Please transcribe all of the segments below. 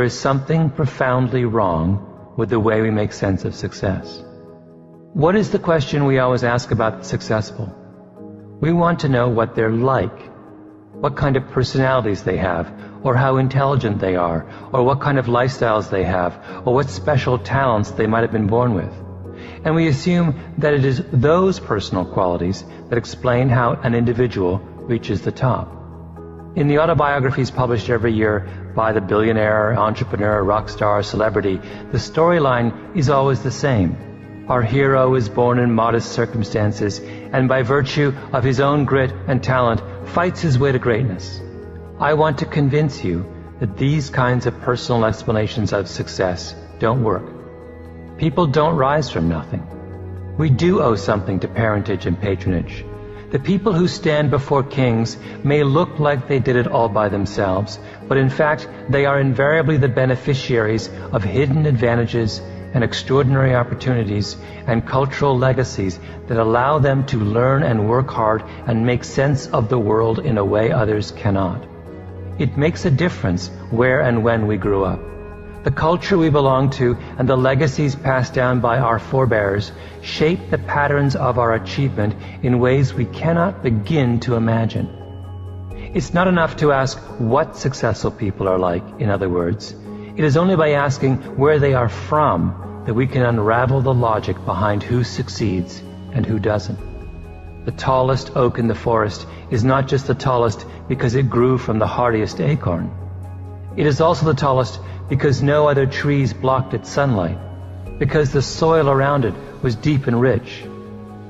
is something profoundly wrong with the way we make sense of success. What is the question we always ask about the successful? We want to know what they're like, what kind of personalities they have, or how intelligent they are, or what kind of lifestyles they have, or what special talents they might have been born with. And we assume that it is those personal qualities that explain how an individual reaches the top. In the autobiographies published every year by the billionaire, entrepreneur, rock star, celebrity, the storyline is always the same. Our hero is born in modest circumstances, and by virtue of his own grit and talent, fights his way to greatness. I want to convince you that these kinds of personal explanations of success don't work. People don't rise from nothing. We do owe something to parentage and patronage. The people who stand before kings may look like they did it all by themselves, but in fact they are invariably the beneficiaries of hidden advantages and extraordinary opportunities and cultural legacies that allow them to learn and work hard and make sense of the world in a way others cannot. It makes a difference where and when we grew up. The culture we belong to and the legacies passed down by our forebears shape the patterns of our achievement in ways we cannot begin to imagine. It's not enough to ask what successful people are like, in other words. It is only by asking where they are from that we can unravel the logic behind who succeeds and who doesn't. The tallest oak in the forest is not just the tallest because it grew from the hardiest acorn. It is also the tallest because no other trees blocked its sunlight, because the soil around it was deep and rich,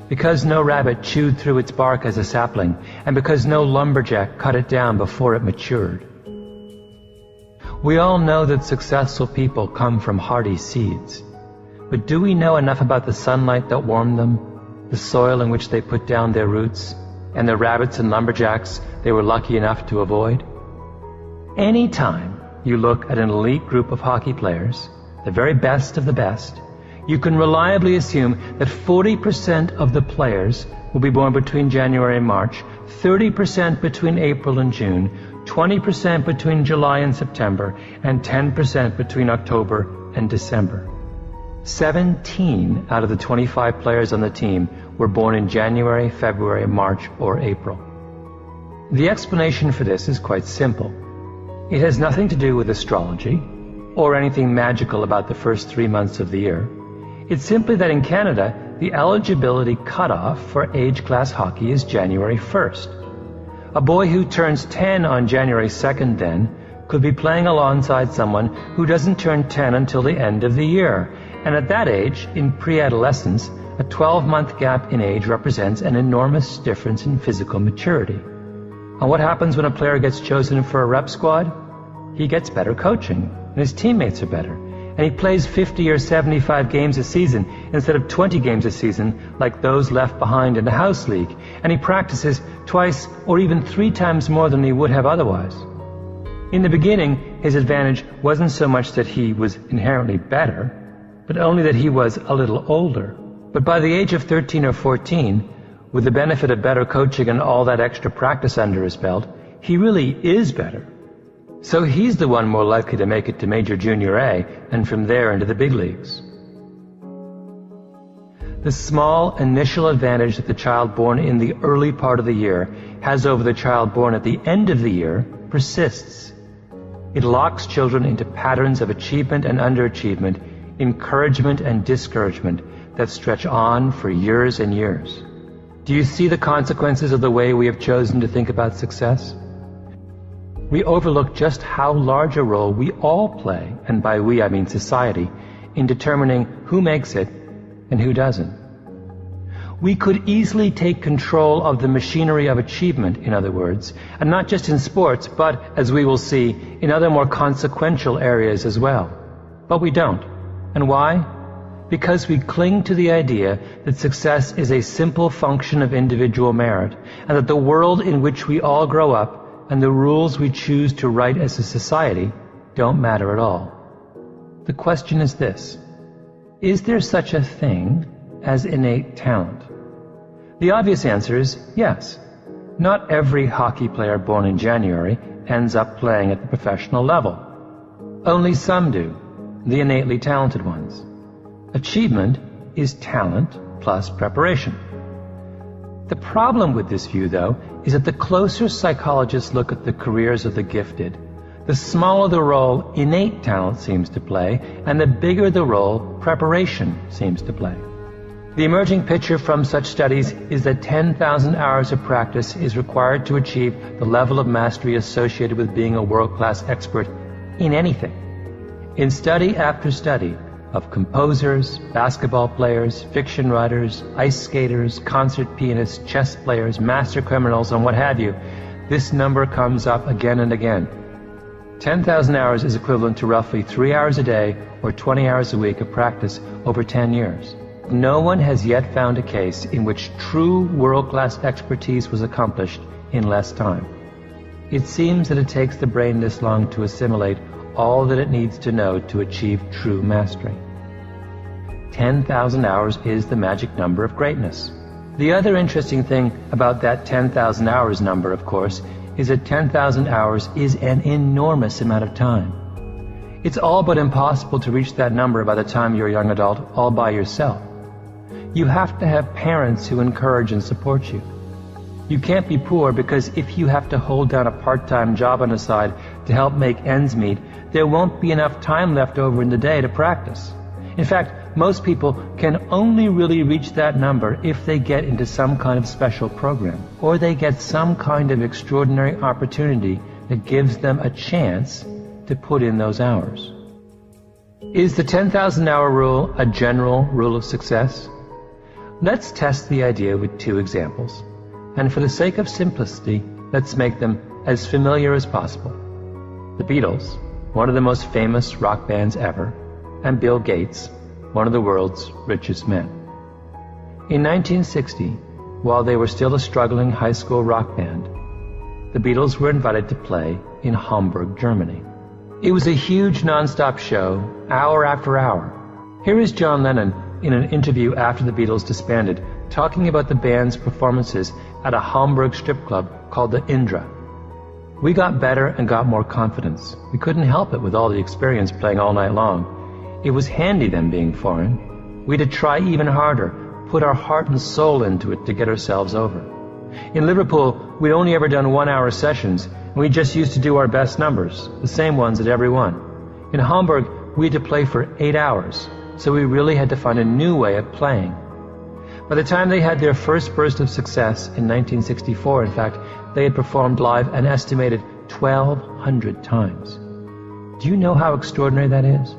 because no rabbit chewed through its bark as a sapling, and because no lumberjack cut it down before it matured. We all know that successful people come from hardy seeds, but do we know enough about the sunlight that warmed them, the soil in which they put down their roots, and the rabbits and lumberjacks they were lucky enough to avoid? Any time you look at an elite group of hockey players, the very best of the best, you can reliably assume that 40% of the players will be born between January and March, 30% between April and June, 20% between July and September, and 10% between October and December. 17 out of the 25 players on the team were born in January, February, March, or April. The explanation for this is quite simple. It has nothing to do with astrology or anything magical about the first 3 months of the year. It's simply that in Canada, the eligibility cutoff for age class hockey is January 1st. A boy who turns 10 on January 2nd then could be playing alongside someone who doesn't turn 10 until the end of the year. And at that age, in pre-adolescence, a 12-month gap in age represents an enormous difference in physical maturity. And what happens when a player gets chosen for a rep squad? He gets better coaching, and his teammates are better. And he plays 50 or 75 games a season instead of 20 games a season like those left behind in the house league. And he practices twice or even 3 times more than he would have otherwise. In the beginning, his advantage wasn't so much that he was inherently better, but only that he was a little older. But by the age of 13 or 14, with the benefit of better coaching and all that extra practice under his belt, he really is better. So he's the one more likely to make it to Major Junior A and from there into the big leagues. The small initial advantage that the child born in the early part of the year has over the child born at the end of the year persists. It locks children into patterns of achievement and underachievement, encouragement and discouragement that stretch on for years and years. Do you see the consequences of the way we have chosen to think about success? We overlook just how large a role we all play, and by we I mean society, in determining who makes it and who doesn't. We could easily take control of the machinery of achievement, in other words, and not just in sports, but, as we will see, in other more consequential areas as well. But we don't. And why? Because we cling to the idea that success is a simple function of individual merit, and that the world in which we all grow up and the rules we choose to write as a society don't matter at all. The question is this: is there such a thing as innate talent? The obvious answer is yes. Not every hockey player born in January ends up playing at the professional level. Only some do, the innately talented ones. Achievement is talent plus preparation. The problem with this view, though, is that the closer psychologists look at the careers of the gifted, the smaller the role innate talent seems to play, and the bigger the role preparation seems to play. The emerging picture from such studies is that 10,000 hours of practice is required to achieve the level of mastery associated with being a world-class expert in anything. In study after study of composers, basketball players, fiction writers, ice skaters, concert pianists, chess players, master criminals, and what have you, this number comes up again and again. 10,000 hours is equivalent to roughly 3 hours a day or 20 hours a week of practice over 10 years. No one has yet found a case in which true world-class expertise was accomplished in less time. It seems that it takes the brain this long to assimilate all that it needs to know to achieve true mastery. 10,000 hours is the magic number of greatness. The other interesting thing about that 10,000 hours number, of course, is that 10,000 hours is an enormous amount of time. It's all but impossible to reach that number by the time you're a young adult all by yourself. You have to have parents who encourage and support you. You can't be poor because if you have to hold down a part-time job on the side to help make ends meet, there won't be enough time left over in the day to practice. In fact, most people can only really reach that number if they get into some kind of special program, or they get some kind of extraordinary opportunity that gives them a chance to put in those hours. Is the 10,000 hour rule a general rule of success? Let's test the idea with two examples, and for the sake of simplicity, let's make them as familiar as possible. The Beatles, one of the most famous rock bands ever, and Bill Gates, one of the world's richest men. In 1960, while they were still a struggling high school rock band, the Beatles were invited to play in Hamburg, Germany. It was a huge non-stop show, hour after hour. Here is John Lennon in an interview after the Beatles disbanded, talking about the band's performances at a Hamburg strip club called the Indra. We got better and got more confidence. We couldn't help it with all the experience playing all night long. It was handy them being foreign. We had to try even harder, put our heart and soul into it to get ourselves over. In Liverpool, we'd only ever done 1 hour sessions, and we just used to do our best numbers, the same ones at every one. In Hamburg, we had to play for 8 hours, so we really had to find a new way of playing. By the time they had their first burst of success in 1964, in fact, they had performed live an estimated 1,200 times. Do you know how extraordinary that is?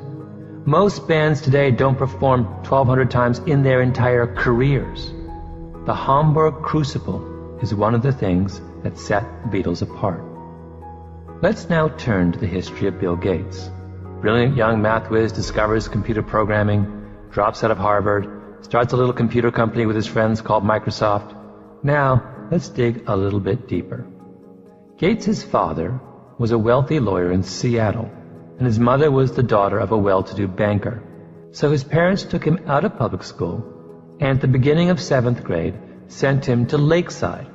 Most bands today don't perform 1,200 times in their entire careers. The Hamburg Crucible is one of the things that set the Beatles apart. Let's now turn to the history of Bill Gates. Brilliant young math whiz discovers computer programming, drops out of Harvard, starts a little computer company with his friends called Microsoft. Now, let's dig a little bit deeper. Gates' father was a wealthy lawyer in Seattle, and his mother was the daughter of a well-to-do banker. So his parents took him out of public school, and at the beginning of 7th grade, sent him to Lakeside,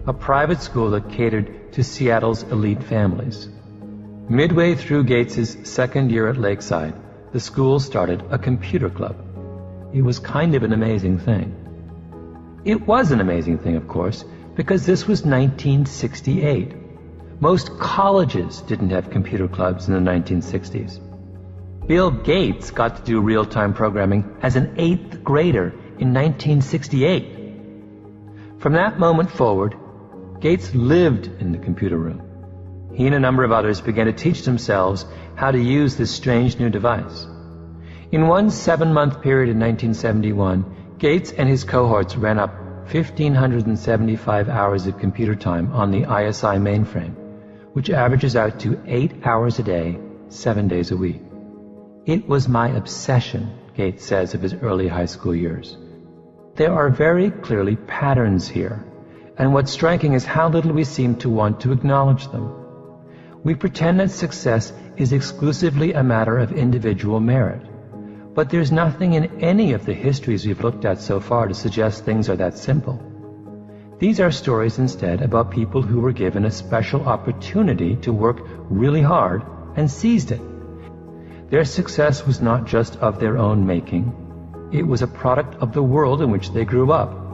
a private school that catered to Seattle's elite families. Midway through Gates' second year at Lakeside, the school started a computer club. It was kind of an amazing thing. It was an amazing thing, of course, because this was 1968. Most colleges didn't have computer clubs in the 1960s. Bill Gates got to do real-time programming as an 8th grader in 1968. From that moment forward, Gates lived in the computer room. He and a number of others began to teach themselves how to use this strange new device. In one 7-month period in 1971, Gates and his cohorts ran up 1,575 hours of computer time on the ISI mainframe, which averages out to 8 hours a day, 7 days a week. It was my obsession, Gates says of his early high school years. There are very clearly patterns here, and what's striking is how little we seem to want to acknowledge them. We pretend that success is exclusively a matter of individual merit. But there's nothing in any of the histories we've looked at so far to suggest things are that simple. These are stories instead about people who were given a special opportunity to work really hard and seized it. Their success was not just of their own making. It was a product of the world in which they grew up.